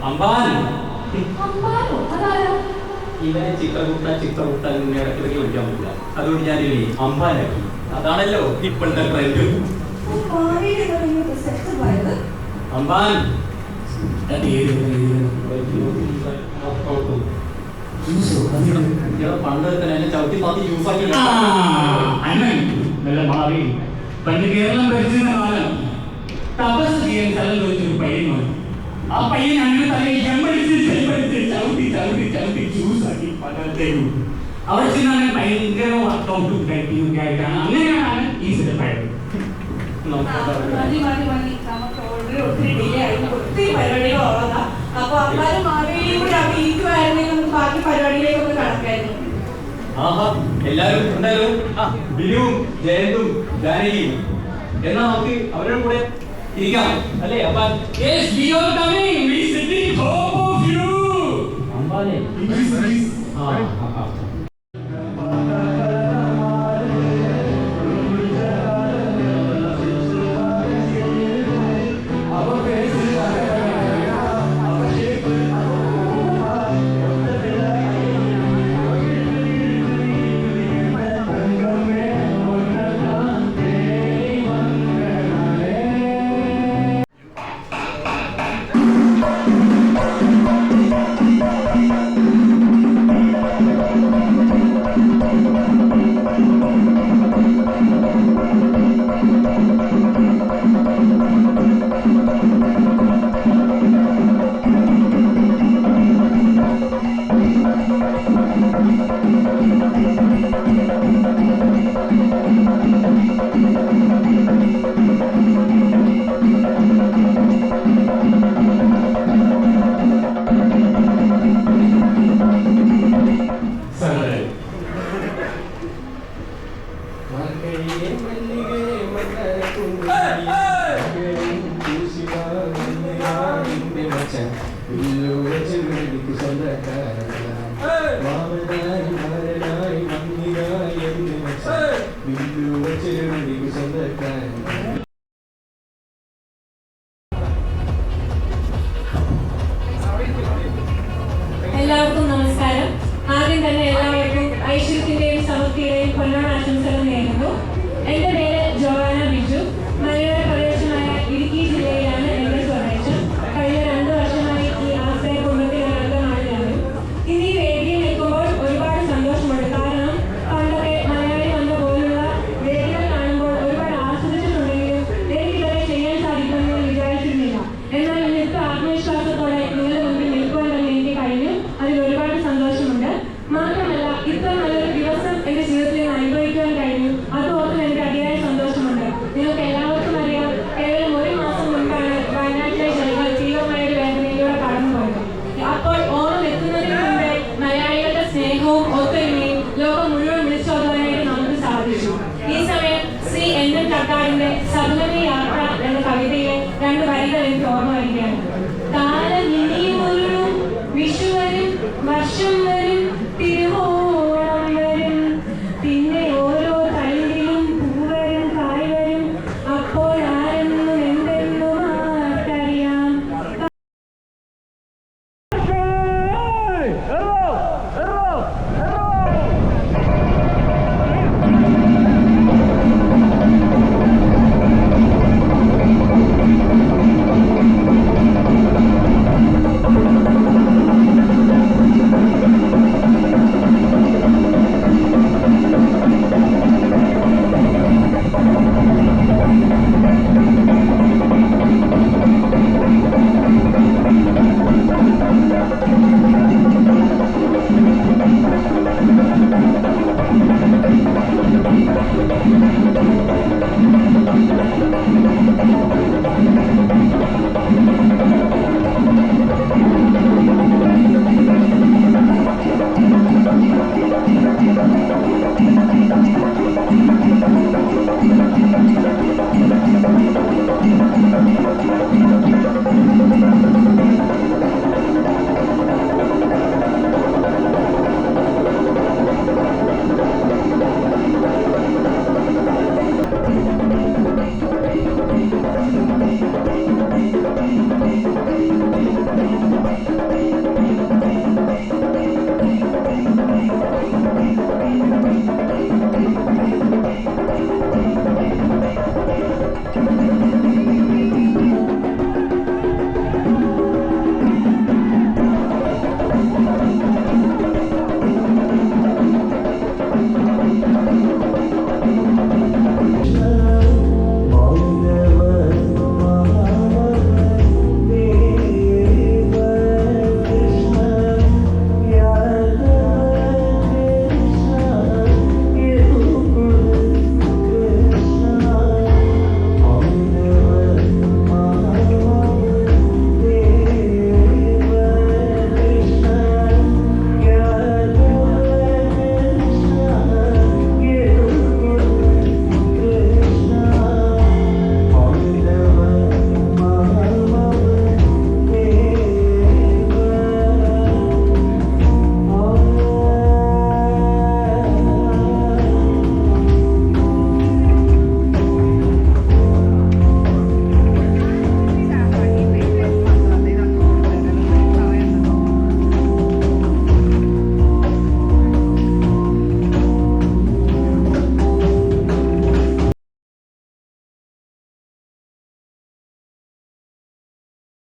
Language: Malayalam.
അമ്പാൻ ഇവനെ ചിത്രകൂട്ട ഇടയ്ക്കിടയ്ക്ക് വിളിക്കാൻ പറ്റില്ല. അതുകൊണ്ട് ഞാൻ അമ്പാനാക്കി. അതാണല്ലോ ഇപ്പോഴത്തെ ട്രെൻഡ്. അമ്പാൻ പണ്ട് തന്നെ ചവിട്ടി പാത്തി ജ്യൂസാക്കി മാറി. പണ്ട് കേരളം ഭരിച്ചിരുന്ന കാലം തപസ് ചെയ്യാൻ സ്ഥലം ചോദിച്ചൊരു പയ്യനാണ്. ആ പയ്യൻ അങ്ങനെ തലയിൽ ചവിട്ടി ജ്യൂസാക്കി പലർത്തേക്കും. അവിടെ ചെന്നാണ് ഭയങ്കര വർക്കൗട്ടും ടൈപ്പിംഗ് ആയിട്ടാണ്. അങ്ങനെയാണ് ഈ സ്ഥലമായത്. എല്ലാരും എന്തായാലും ബിനുവും ജയന്തും ജാനകിയും എന്നാ നമുക്ക് അവരുടെ കൂടെ ഇരിക്കാം അല്ലേ? അമ്പാനെ എല്ലാവർക്കും നമസ്കാരം. ആദ്യം തന്നെ എല്ലാവർക്കും ഐശ്വര്യത്തിന്റെയും സമൃദ്ധിയുടെയും പൊന്നോണാശംസകൾ നേരുന്നു. എന്റെ പേര് ജോവാന ബിജു. മലയോര പ്രദേശമായ ഇടുക്കി ജില്ലയിലാണ് എന്റെ സ്വദേശം. കഴിഞ്ഞ 2 വർഷമായി ഈ ആശ്രയ കുടുംബത്തിൽ അംഗമാണ് ഞാനും. ഇന്ന് ഈ വേദിയിൽ നിൽക്കുമ്പോൾ ഒരുപാട് സന്തോഷമുണ്ട്. കാരണം പണ്ടൊക്കെ മലയാളി വന്ന പോലുള്ള വേദികൾ കാണുമ്പോൾ ഒരുപാട് ആസ്വദിച്ചിട്ടുണ്ടെങ്കിലും എനിക്കിതൊക്കെ ചെയ്യാൻ സാധിക്കുമെന്ന് വിചാരിച്ചിരുന്നില്ല. എന്നാൽ ഇന്നത്തെ ആത്മവിശ്വാസത്തോടെ നിങ്ങളുടെ മുമ്പിൽ നിൽക്കുവാൻ തന്നെ എനിക്ക് കഴിഞ്ഞു. അതിൽ ഒരുപാട് സന്തോഷമുണ്ട്. മാത്രമല്ല ഇത്ര നല്ലൊരു ദിവസം എന്റെ ജീവിതത്തിൽ നിന്ന് അനുഭവിക്കുവാൻ കഴിഞ്ഞു. അത് ഓർത്ത് എനിക്ക് അതിയായ സന്തോഷമുണ്ട്. നിങ്ങൾക്ക് എല്ലാവർക്കും അറിയാം, കേവലം 1 മാസം മുൻപാണ് വയനാട്ടിലെ ജനങ്ങൾ തീവ്രമായ ഒരു വേദനയിലൂടെ കടന്നുപോയത്. അപ്പോൾ ഓണം എത്തുന്നതിന് മുമ്പേ മലയാളികളുടെ സ്നേഹവും ഒത്തൊരുമയും ലോകം മുഴുവൻ വിളിച്ചോതുവാനായിട്ട് നമുക്ക് സാധിച്ചു. ഈ സമയം ശ്രീ എൻ തട്ടാടിന്റെ സബലമി യാത്ര എന്ന കവിതയിലെ 2 വരികൾ എനിക്ക് ഓർമ്മ വരികയാണ്.